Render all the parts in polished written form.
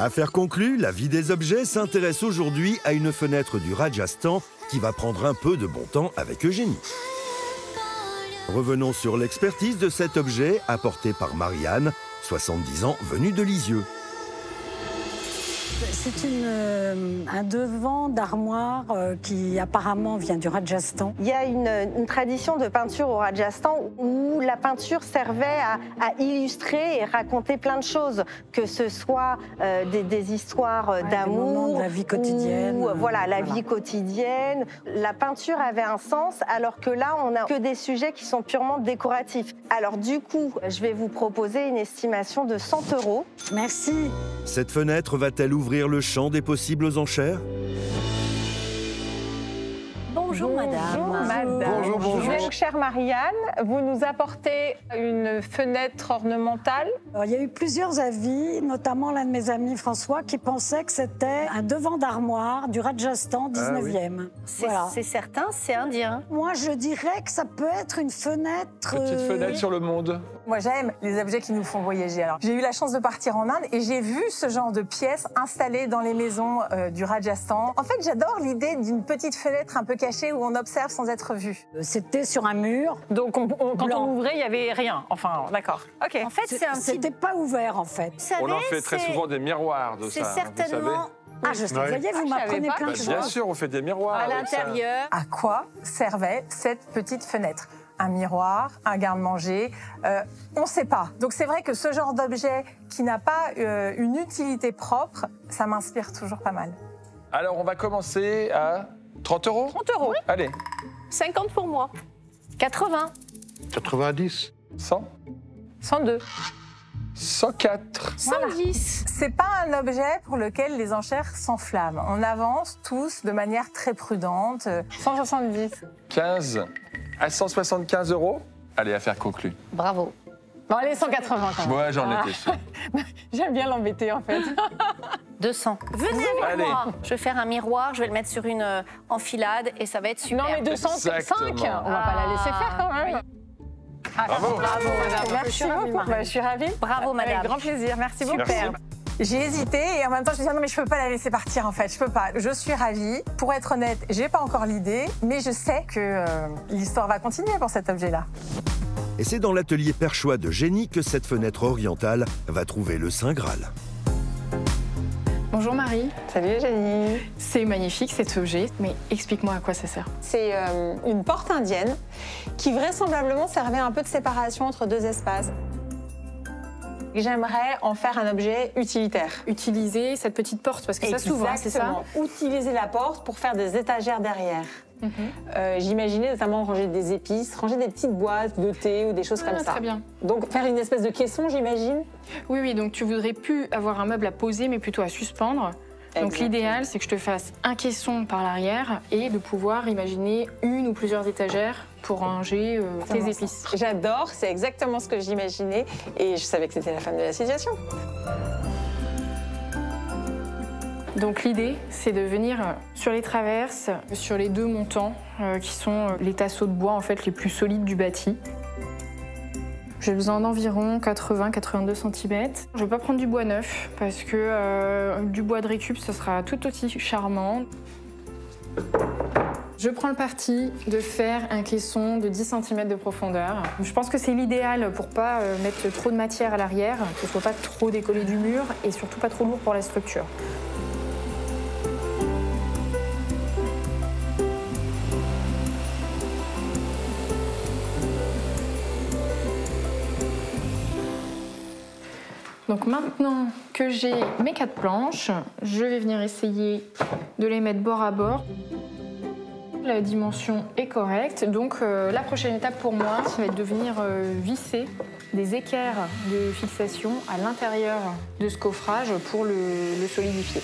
Affaire conclue, la vie des objets s'intéresse aujourd'hui à une fenêtre du Rajasthan qui va prendre un peu de bon temps avec Eugénie. Revenons sur l'expertise de cet objet apporté par Marianne, 70 ans, venue de Lisieux. C'est un devant d'armoire qui apparemment vient du Rajasthan. Il y a une tradition de peinture au Rajasthan où la peinture servait à illustrer et raconter plein de choses, que ce soit des histoires d'amour, de la vie quotidienne. Voilà, la vie quotidienne. La peinture avait un sens, alors que là, on n'a que des sujets qui sont purement décoratifs. Alors du coup, je vais vous proposer une estimation de 100 €. Merci. Cette fenêtre va-t-elle ouvrir le champ des possibles aux enchères? Bonjour madame. Bonjour. Donc, chère Marianne, vous nous apportez une fenêtre ornementale. Alors, il y a eu plusieurs avis, notamment l'un de mes amis François qui pensait que c'était un devant d'armoire du Rajasthan 19e. C'est certain, c'est indien. Moi je dirais que ça peut être une fenêtre... Petite fenêtre sur le monde. Moi, j'aime les objets qui nous font voyager. Alors, j'ai eu la chance de partir en Inde et j'ai vu ce genre de pièces installées dans les maisons du Rajasthan. En fait, j'adore l'idée d'une petite fenêtre un peu cachée où on observe sans être vu. C'était sur un mur. Donc quand on ouvrait, il n'y avait rien. Enfin, d'accord. Ok. En fait, c'est un petit... C'était pas ouvert en fait. Vous savez, On en fait très souvent des miroirs de ça. C'est Vous certainement Ah, je sais, vous voyez, vous m'apprenez plein de choses. Bien sûr, on fait des miroirs. à avec ça. l'intérieur. À quoi servait cette petite fenêtre? Un miroir, un garde-manger, on ne sait pas. Donc c'est vrai que ce genre d'objet qui n'a pas une utilité propre, ça m'inspire toujours pas mal. Alors, on va commencer à 30 €. 30 €. Allez, 50 pour moi. 80. 90. 100, 102. 104. 110. C'est pas un objet pour lequel les enchères s'enflamment. On avance tous de manière très prudente. 170. 15 à 175 €. Allez, affaire conclue. Bravo. Bon, allez, 180 quand même. Ouais, j'en étais sûr. J'aime bien l'embêter en fait. 200. Venez avec Allez. moi. Je vais faire un miroir, je vais le mettre sur une enfilade et ça va être super. Non, mais 205, Exactement. on va pas la laisser faire quand même. Ah, Bravo. Bravo, madame. Merci beaucoup. Je suis ravie. Bravo, madame. Avec grand plaisir. Merci beaucoup. Merci. J'ai hésité et en même temps je me suis dit non mais je peux pas la laisser partir en fait, je peux pas. Je suis ravie. Pour être honnête, j'ai pas encore l'idée, mais je sais que l'histoire va continuer pour cet objet-là. Et c'est dans l'atelier perchois de Génie que cette fenêtre orientale va trouver le Saint Graal. Bonjour Marie. Salut Eugénie. C'est magnifique cet objet, mais explique-moi à quoi ça sert. C'est une porte indienne qui vraisemblablement servait un peu de séparation entre deux espaces. J'aimerais en faire un objet utilitaire. Utiliser cette petite porte parce que ça s'ouvre, hein, c'est ça? Exactement. Utiliser la porte pour faire des étagères derrière. J'imaginais notamment ranger des épices, ranger des petites boîtes de thé ou des choses comme ça. Très bien. Donc faire une espèce de caisson, j'imagine. Oui, donc tu voudrais plus avoir un meuble à poser, mais plutôt à suspendre. Donc Exactement. l'idéal, c'est que je te fasse un caisson par l'arrière et de pouvoir imaginer une ou plusieurs étagères pour ranger tes épices. J'adore, c'est exactement ce que j'imaginais et je savais que c'était la femme de la situation. Donc l'idée, c'est de venir sur les traverses, sur les deux montants, qui sont les tasseaux de bois en fait les plus solides du bâti. J'ai besoin d'environ 80-82 cm. Je ne vais pas prendre du bois neuf parce que du bois de récup, ce sera tout aussi charmant. Je prends le parti de faire un caisson de 10 cm de profondeur. Je pense que c'est l'idéal pour pas mettre trop de matière à l'arrière, que ce soit pas trop décollé du mur et surtout pas trop lourd pour la structure. Donc maintenant que j'ai mes 4 planches, je vais venir essayer de les mettre bord à bord. La dimension est correcte, donc la prochaine étape pour moi, ça va être de venir visser des équerres de fixation à l'intérieur de ce coffrage pour le solidifier.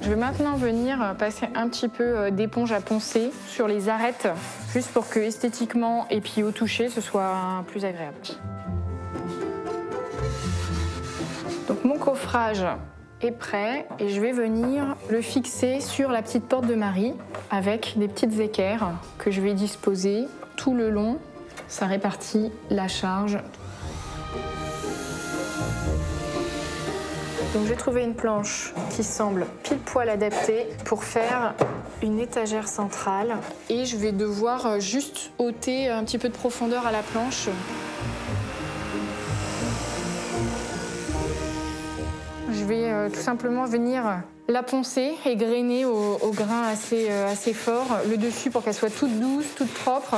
Je vais maintenant venir passer un petit peu d'éponge à poncer sur les arêtes, juste pour que esthétiquement et puis au toucher, ce soit plus agréable. Donc mon coffrage est prêt et je vais venir le fixer sur la petite porte de Marie avec des petites équerres que je vais disposer tout le long. Ça répartit la charge. Donc j'ai trouvé une planche qui semble pile poil adaptée pour faire une étagère centrale. Et je vais devoir juste ôter un petit peu de profondeur à la planche. Je vais tout simplement venir la poncer et grainer au grain assez fort le dessus pour qu'elle soit toute douce, toute propre.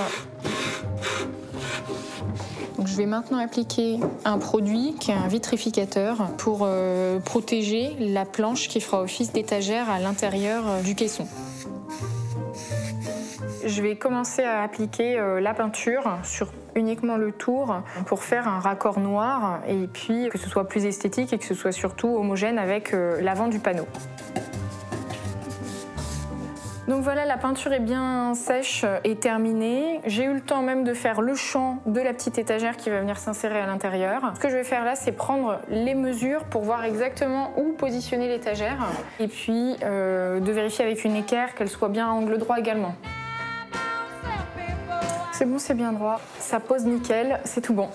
Donc je vais maintenant appliquer un produit qui est un vitrificateur pour protéger la planche qui fera office d'étagère à l'intérieur du caisson. Je vais commencer à appliquer la peinture sur uniquement le tour pour faire un raccord noir et puis que ce soit plus esthétique et que ce soit surtout homogène avec l'avant du panneau. Donc voilà, la peinture est bien sèche et terminée. J'ai eu le temps même de faire le champ de la petite étagère qui va venir s'insérer à l'intérieur. Ce que je vais faire là, c'est prendre les mesures pour voir exactement où positionner l'étagère et puis de vérifier avec une équerre qu'elle soit bien à angle droit également. C'est bon, c'est bien droit, ça pose nickel, c'est tout bon.